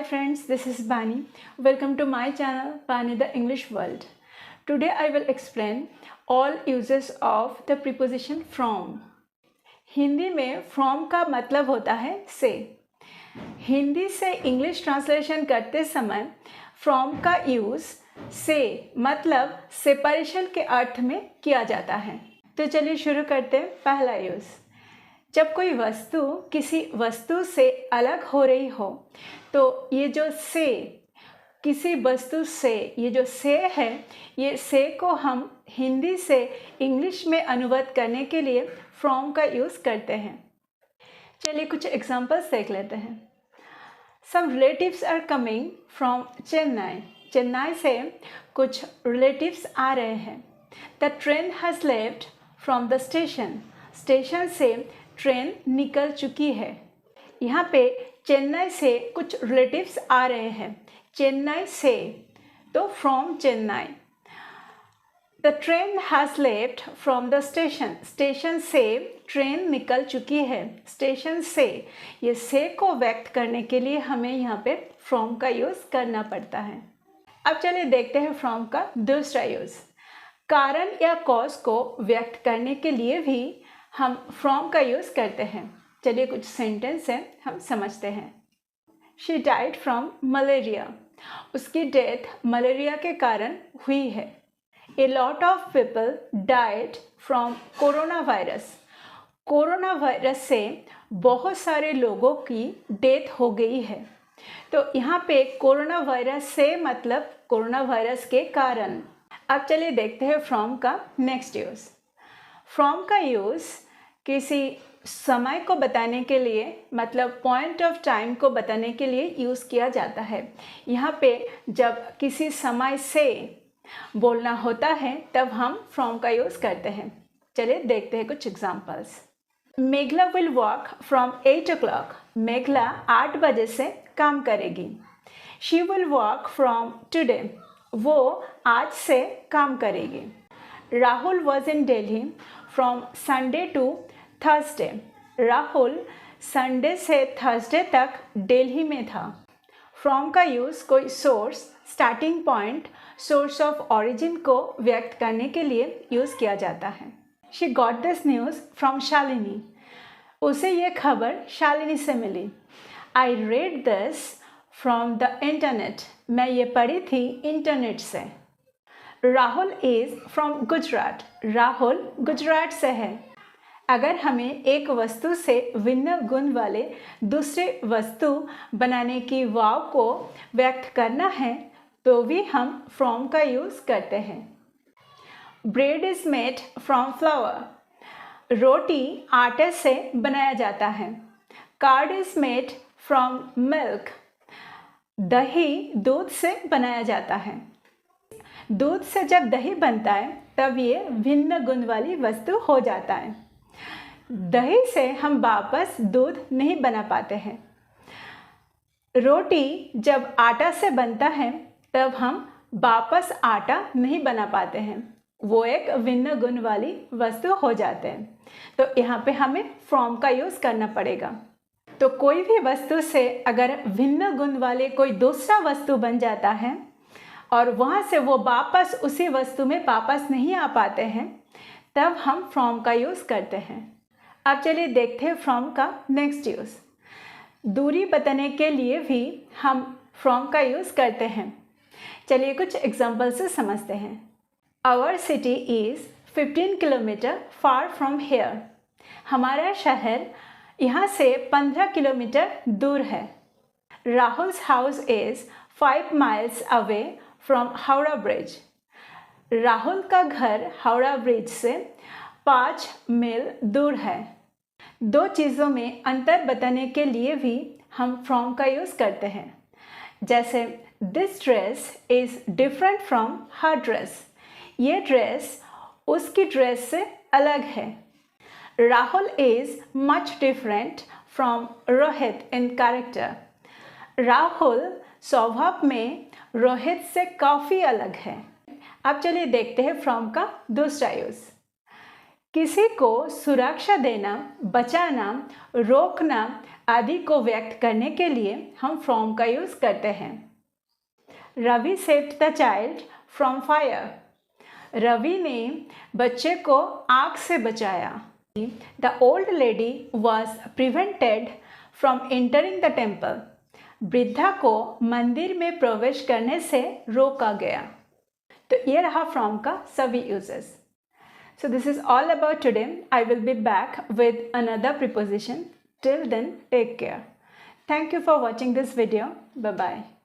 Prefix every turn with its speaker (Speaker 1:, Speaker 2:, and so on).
Speaker 1: friends, this is Bani. Welcome to my channel Bani the English World. Today I will explain all uses of the preposition from. Hindi में from का मतलब होता है से. हिंदी से English translation करते समय from का यूज़ से मतलब सेपरेशन के अर्थ में किया जाता है. तो चलिए शुरू करते हैं. पहला यूज़, जब कोई वस्तु किसी वस्तु से अलग हो रही हो तो ये जो से, किसी वस्तु से, ये जो से है, ये से को हम हिंदी से इंग्लिश में अनुवाद करने के लिए फ्रॉम का यूज़ करते हैं. चलिए कुछ एग्जांपल्स देख लेते हैं. Some relatives are coming from Chennai. Chennai से कुछ रिलेटिव्स आ रहे हैं. The train has left from the station. Station से ट्रेन निकल चुकी है. यहाँ पे चेन्नई से कुछ रिलेटिव्स आ रहे हैं. चेन्नई से तो from Chennai. The train has left from the station. Station से ट्रेन निकल चुकी है. स्टेशन से, ये से को व्यक्त करने के लिए हमें यहाँ पे फ्रॉम का यूज़ करना पड़ता है. अब चलिए देखते हैं फ्रॉम का दूसरा यूज़. कारण या कॉज को व्यक्त करने के लिए भी हम फ्रॉम का यूज़ करते हैं. चलिए कुछ सेंटेंस है, हम समझते हैं. She died from malaria. उसकी डेथ मलेरिया के कारण हुई है. A lot of people died from corona virus. Corona virus से बहुत सारे लोगों की डेथ हो गई है. तो यहाँ पे कोरोना वायरस से मतलब कोरोना वायरस के कारण. अब चलिए देखते हैं फ्रॉम का नेक्स्ट यूज़. फ्रॉम का यूज़ किसी समय को बताने के लिए मतलब पॉइंट ऑफ टाइम को बताने के लिए यूज़ किया जाता है. यहाँ पे जब किसी समय से बोलना होता है तब हम फ्रॉम का यूज़ करते हैं. चलिए देखते हैं कुछ examples. Meghla will work from 8 o'clock. Meghla 8 बजे से काम करेगी. She will work from today. वो आज से काम करेगी. Rahul was in Delhi from Sunday to Thursday. Rahul Sunday से थर्सडे तक दिल्ली में था. फ्रॉम का यूज़ कोई source, starting point, source of origin को व्यक्त करने के लिए यूज़ किया जाता है. She got this news from Shalini. उसे ये खबर शालिनी से मिली. I read this from the internet. मैं ये पढ़ी थी इंटरनेट से. Rahul is from Gujarat. राहुल गुजरात से है. अगर हमें एक वस्तु से भिन्न गुण वाले दूसरे वस्तु बनाने की वाव को व्यक्त करना है तो भी हम फ्रॉम का यूज़ करते हैं. Bread is made from flour. रोटी आटे से बनाया जाता है. Curd is made from milk. दही दूध से बनाया जाता है. दूध से जब दही बनता है तब ये भिन्न गुण वाली वस्तु हो जाता है. दही से हम वापस दूध नहीं बना पाते हैं. रोटी जब आटा से बनता है तब हम वापस आटा नहीं बना पाते हैं. वो एक भिन्न गुण वाली वस्तु हो जाते हैं. तो यहाँ पे हमें फ्रॉम का यूज़ करना पड़ेगा. तो कोई भी वस्तु से अगर भिन्न गुण वाले कोई दूसरा वस्तु बन जाता है और वहाँ से वो वापस उसी वस्तु में वापस नहीं आ पाते हैं तब हम फ्रॉम का यूज़ करते हैं. अब चलिए देखते हैं फ्रॉम का नेक्स्ट यूज़. दूरी बताने के लिए भी हम फ्रॉम का यूज़ करते हैं. चलिए कुछ एग्जांपल से समझते हैं. Our city is 15 kilometre far from here. हमारा शहर यहाँ से 15 किलोमीटर दूर है. Rahul's house is 5 miles away from Howrah bridge. Rahul का घर हावड़ा ब्रिज से 5 मील दूर है. दो चीज़ों में अंतर बताने के लिए भी हम फ्रॉम का यूज़ करते हैं. जैसे this dress is different from her dress. ये ड्रेस उसकी ड्रेस से अलग है. Rahul is much different from Rohit in character. Rahul स्वभाव में रोहित से काफ़ी अलग है. अब चलिए देखते हैं फ्रॉम का दूसरा यूज़. किसी को सुरक्षा देना, बचाना, रोकना आदि को व्यक्त करने के लिए हम फ्रॉम का यूज़ करते हैं। Ravi saved the child from fire. Ravi ने बच्चे को आग से बचाया। The old lady was prevented from entering the temple. वृद्धा को मंदिर में प्रवेश करने से रोका गया। तो ये रहा फ्रॉम का सभी uses. So this is all about today. I will be back with another preposition. Till then, take care. Thank you for watching this video. Bye-bye.